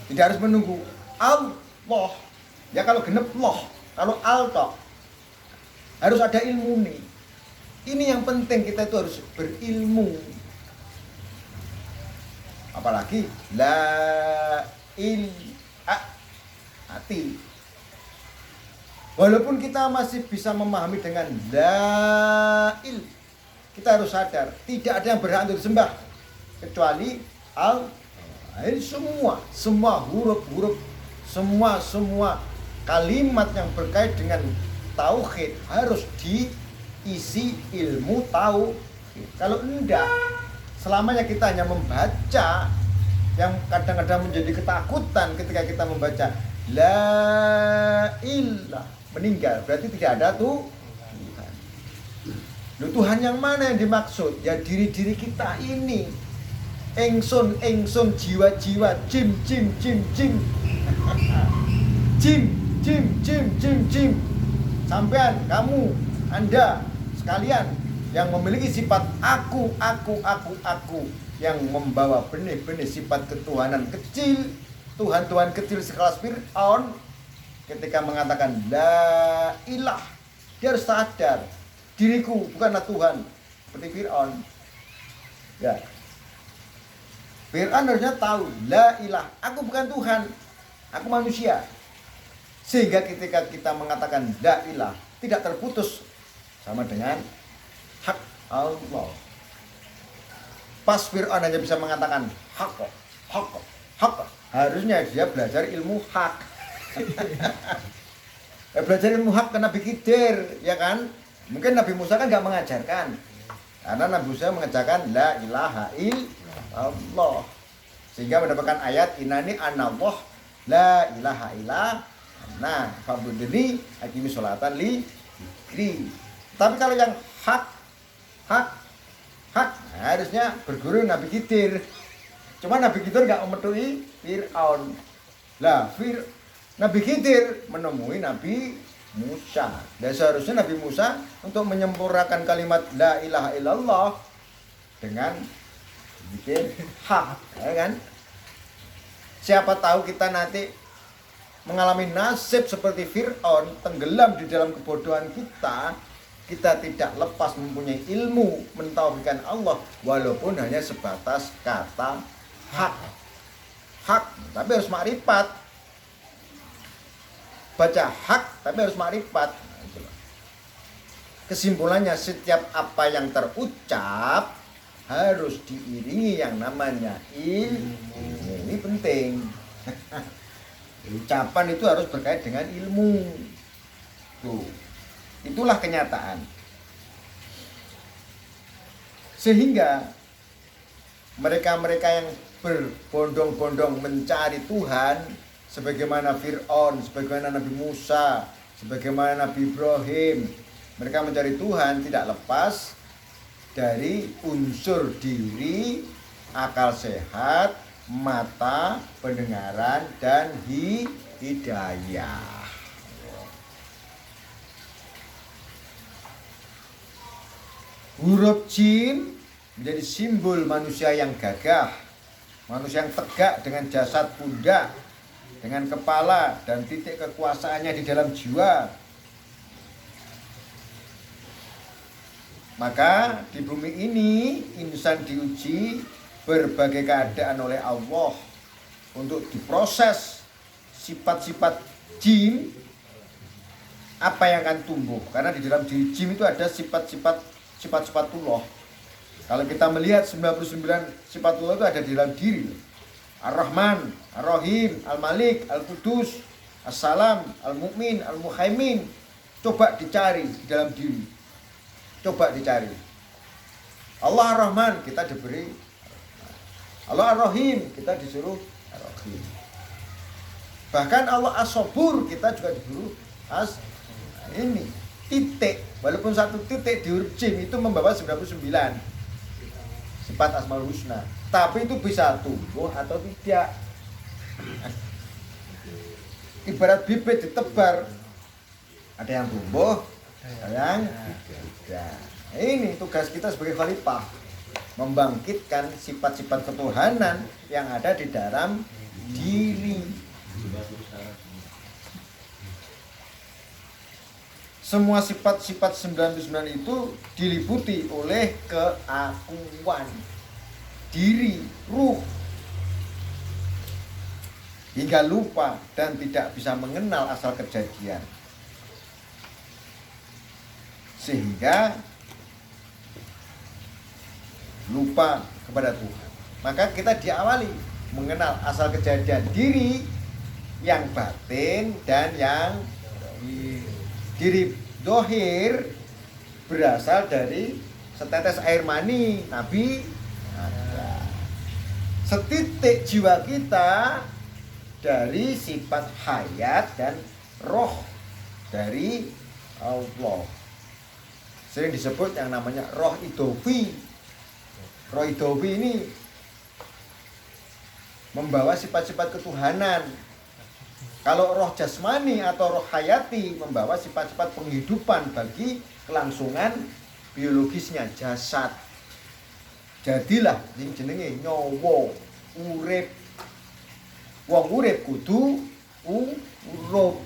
Tidak harus menunggu Allah. Ya kalau genep loh, kalau al tok, harus ada ilmu nih. Ini yang penting, kita itu harus berilmu. Apalagi la hati. Walaupun kita masih bisa memahami dengan la kita harus sadar tidak ada yang berhak untuk disembah kecuali Allah. Ini semua huruf-huruf, semua kalimat yang berkait dengan tauhid harus diisi ilmu tauhid. Kalau enggak, selamanya kita hanya membaca, yang kadang-kadang menjadi ketakutan ketika kita membaca la ilah, meninggal, berarti tidak ada Tuhan. Tuhan yang mana yang dimaksud? Ya diri-diri kita ini. Engsun jiwa-jiwa, jim. Sampean, kamu, Anda sekalian yang memiliki sifat aku, yang membawa benih-benih sifat ketuhanan kecil, Tuhan kecil sekelas Fir'aun, ketika mengatakan la ilah, dia harus sadar diriku bukanlah Tuhan seperti Fir'aun. Ya. Fir'aun harusnya tahu la ilah, aku bukan Tuhan, aku manusia. Sehingga ketika kita mengatakan la ilah, tidak terputus sama dengan hak Allah. Pas Fir'aun hanya bisa mengatakan hak. harusnya dia belajar ilmu hak. Belajar ilmu hak ke Nabi Khidir, ya kan? Mungkin Nabi Musa kan nggak mengajarkan, karena Nabi Musa mengajarkan la ilaha illallah, sehingga mendapatkan ayat inani anallah la ilaha illa nah fa'budni aqimi sholatan li dzikri. Tapi kalau yang hak harusnya berguru Nabi Khidir. Cuma Nabi Khidir nggak memetuhi Fir'aun. Lah Nabi Khidir menemui Nabi Musa. Dan seharusnya Nabi Musa untuk menyempurnakan kalimat la ilaha illallah dengan bikin hak, ya kan? Siapa tahu kita nanti mengalami nasib seperti Fir'aun, tenggelam di dalam kebodohan kita. Kita tidak lepas mempunyai ilmu mentauhidkan Allah walaupun hanya sebatas kata hak, tapi harus makrifat. Baca hak tapi harus makrifat. Kesimpulannya setiap apa yang terucap harus diiringi yang namanya ilmu. Ini penting. Ucapan itu harus berkait dengan ilmu. Tuh. Itulah kenyataan. Sehingga mereka-mereka yang berbondong-bondong mencari Tuhan, sebagaimana Fir'aun, sebagaimana Nabi Musa, sebagaimana Nabi Ibrahim, mereka mencari Tuhan tidak lepas dari unsur diri, akal sehat, mata, pendengaran, dan hidayah. Huruf jim menjadi simbol manusia yang gagah, manusia yang tegak dengan jasad pundak, dengan kepala dan titik kekuasaannya di dalam jiwa. Maka di bumi ini insan diuji berbagai keadaan oleh Allah untuk diproses sifat-sifat jim apa yang akan tumbuh, karena di dalam diri jim itu ada sifat-sifatullah. Kalau kita melihat 99 sifatullah itu ada di dalam diri. Ar-Rahman, Ar-Rahim, Al-Malik, Al-Qudus, As-Salam, Al-Mu'min, Al-Muhaimin. Coba dicari di dalam diri. Coba dicari. Allah Ar-Rahman, kita diberi. Allah Ar-Rahim, kita disuruh Ar-Rahim. Bahkan Allah As-Sabur, kita juga disuruh ini titik. Walaupun satu titik di huruf jim itu membawa 99 sifat Asmaul Husna. Tapi itu bisa tumbuh atau tidak. Ibarat bibit ditebar, ada yang tumbuh, ada yang tidak. Ini tugas kita sebagai khalifah, membangkitkan sifat-sifat ketuhanan yang ada di dalam diri. Semua sifat-sifat 99 itu diliputi oleh keakuan diri, ruh, hingga lupa dan tidak bisa mengenal asal kejadian, sehingga lupa kepada Tuhan. Maka kita diawali mengenal asal kejadian diri yang batin dan yang diri dohir berasal dari setetes air mani Nabi Adam. Setitik jiwa kita dari sifat hayat dan roh dari Allah. Sering disebut yang namanya roh idofi. Roh idofi ini membawa sifat-sifat ketuhanan. Kalau roh jasmani atau roh hayati membawa sifat-sifat penghidupan bagi kelangsungan biologisnya jasad. Jadilah sing jenenge nyawa, urip. Wong urip kudu urup.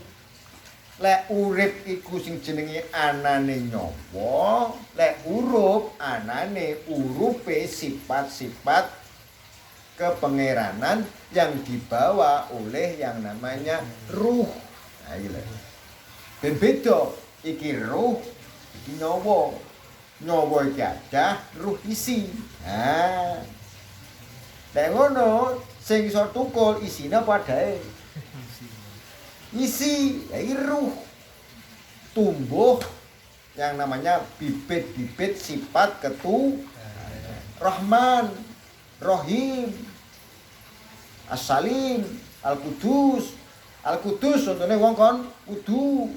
Lek urip iku sing jenenge anane nyawa, lek urup anane urupe sifat-sifat kepengeranan yang dibawa oleh yang namanya ruh. Nah, iki lho. Ben beda, iki ruh, iki nyawa. Nyawa iki ada, ruh isi. Nah. Lek ngono, Sing iso tukul isine apa adae? Isi, ya ruh. Tumbuh yang namanya bibit-bibit sifat Rahman, Rohim, As-Salim, Al-Qudus. Al-Qudus contohnya wong kon kudu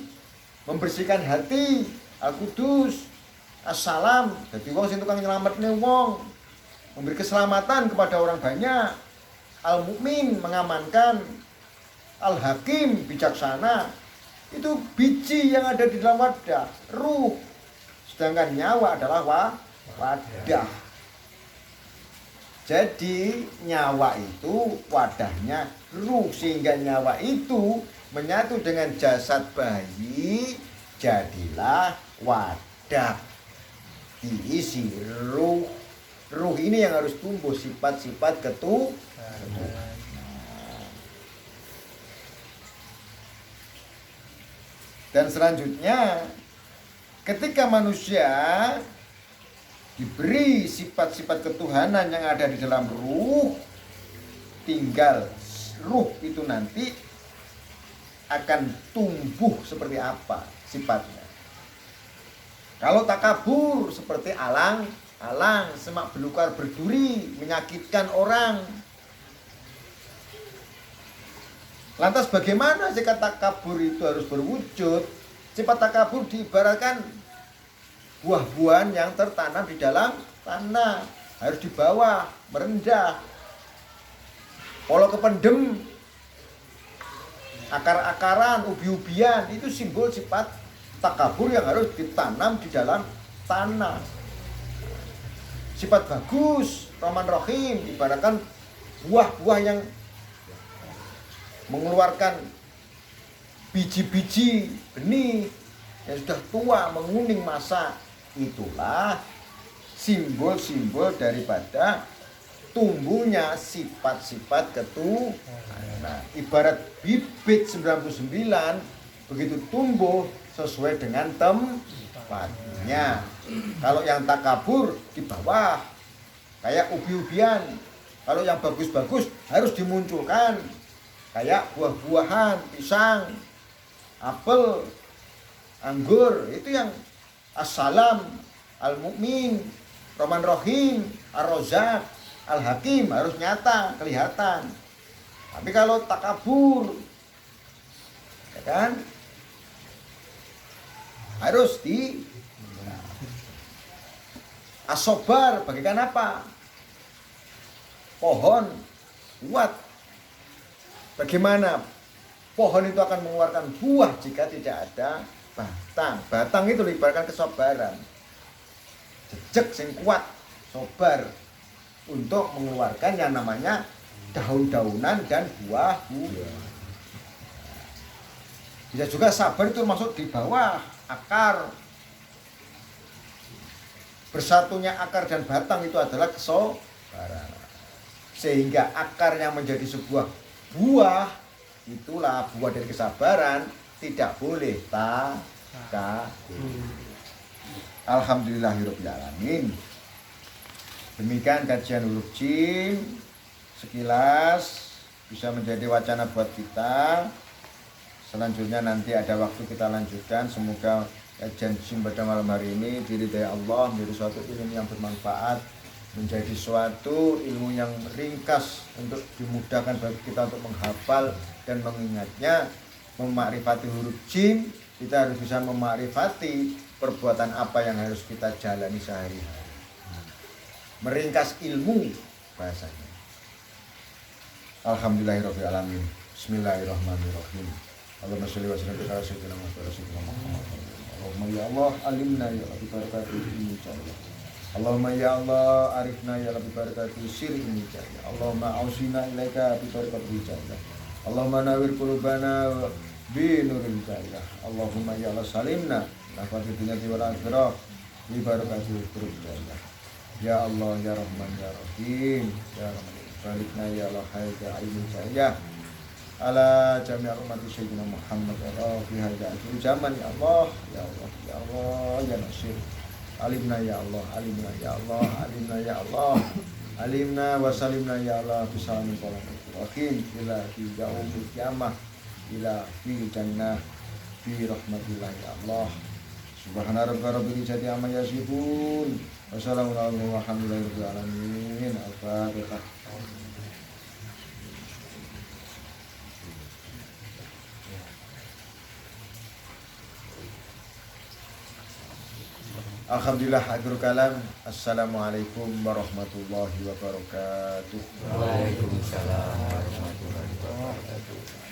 membersihkan hati. Al-Qudus, As-Salam, dadi wong sing tukang nyelametne wong, memberi keselamatan kepada orang banyak. Al-Mukmin, mengamankan. Al-Hakim, bijaksana. Itu biji yang ada di dalam wadah, ruh. Sedangkan nyawa adalah wadah. Jadi nyawa itu wadahnya ruh, sehingga nyawa itu menyatu dengan jasad bayi, jadilah wadah. Diisi ruh. Ruh ini yang harus tumbuh sifat-sifat Dan selanjutnya, ketika manusia diberi sifat-sifat ketuhanan yang ada di dalam ruh, tinggal ruh itu nanti akan tumbuh seperti apa sifatnya. Kalau takabur seperti alang, semak belukar berduri, menyakitkan orang. Lantas bagaimana sifat takabur itu harus berwujud? Sifat takabur diibaratkan buah-buahan yang tertanam di dalam tanah, harus di bawah, merendah. Kalau kependem, akar-akaran, ubi-ubian, itu simbol sifat takabur yang harus ditanam di dalam tanah. Sifat bagus, Rahman Rahim, ibaratkan buah-buah yang mengeluarkan biji-biji benih yang sudah tua, menguning masa. Itulah simbol-simbol daripada tumbuhnya sifat-sifat ketuhanan. Ibarat bibit 99 begitu tumbuh sesuai dengan tempatnya. Kalau yang takabur di bawah, kayak ubi-ubian. Kalau yang bagus-bagus harus dimunculkan, kayak buah-buahan, pisang, apel, anggur. Itu yang As-Salam, Al-Mukmin, Rahman Rahim, Ar-Razzaq, Al-Hakim harus nyata, kelihatan. Tapi kalau takabur, ya kan, harus di As-Sobar, bagaikan apa? Pohon kuat. Bagaimana pohon itu akan mengeluarkan buah jika tidak ada batang? Batang itu diibaratkan kesabaran. Jejak sing kuat, sobar, untuk mengeluarkan yang namanya daun-daunan dan buah-buah. Bisa juga sabar itu masuk di bawah akar. Bersatunya akar dan batang itu adalah kesabaran. Sehingga akar yang menjadi sebuah buah, itulah buah dari kesabaran, tidak boleh takabur. Alhamdulillahirabbil alamin. Demikian kajian huruf jim, sekilas bisa menjadi wacana buat kita. Selanjutnya nanti ada waktu kita lanjutkan. Semoga kajian jim pada malam hari ini diridai Allah, menjadi suatu ilmu yang bermanfaat, menjadi suatu ilmu yang ringkas untuk dimudahkan bagi kita untuk menghafal dan mengingatnya. Memakrifati huruf jim, kita harus bisa memakrifati perbuatan apa yang harus kita jalani sehari-hari. Meringkas ilmu bahasanya. Alhamdulillahirabbil alamin. Bismillahirrahmanirrahim. Allahumma sholli wa sallim ala sayyidina Muhammad. Allahumma ya Allah alimna ya Rabbi barakatuh ini jalla. Allahumma ya Allah arifna ya Rabbi barakatuh sir ini jalla. Allahumma ausina ilaika bi barakatuh jalla. Allahumma nawwir qulubana bi nuril jalla. Allahumma ya Allah salimna nafati dunya wal akhirah bi barakatuh qulub jalla. Ya Allah ya Rahman ya Rahim ya Rahman balikna ya Allah ya alim jalla. Ala jami'al umat sayyidina Muhammad wa fi hadha akhir zaman ya Allah ya Allah ya Allah ya Nasir alimna ya Allah alimna ya Allah alimna ya Allah Alimna wa salimna ya Allah bisalamin rahim ila fi yaumil qiyamah ila fi jannah fi rahmatillah ya Allah. Subhana rabbika rabbil izzati amma yasifun wa salamun alaihi walhamdulillahi rabbil alamin. Al-Fatihah. Alhamdulillah, akhir kalam. Assalamualaikum warahmatullahi wabarakatuh.
Waalaikumsalam warahmatullahi wabarakatuh.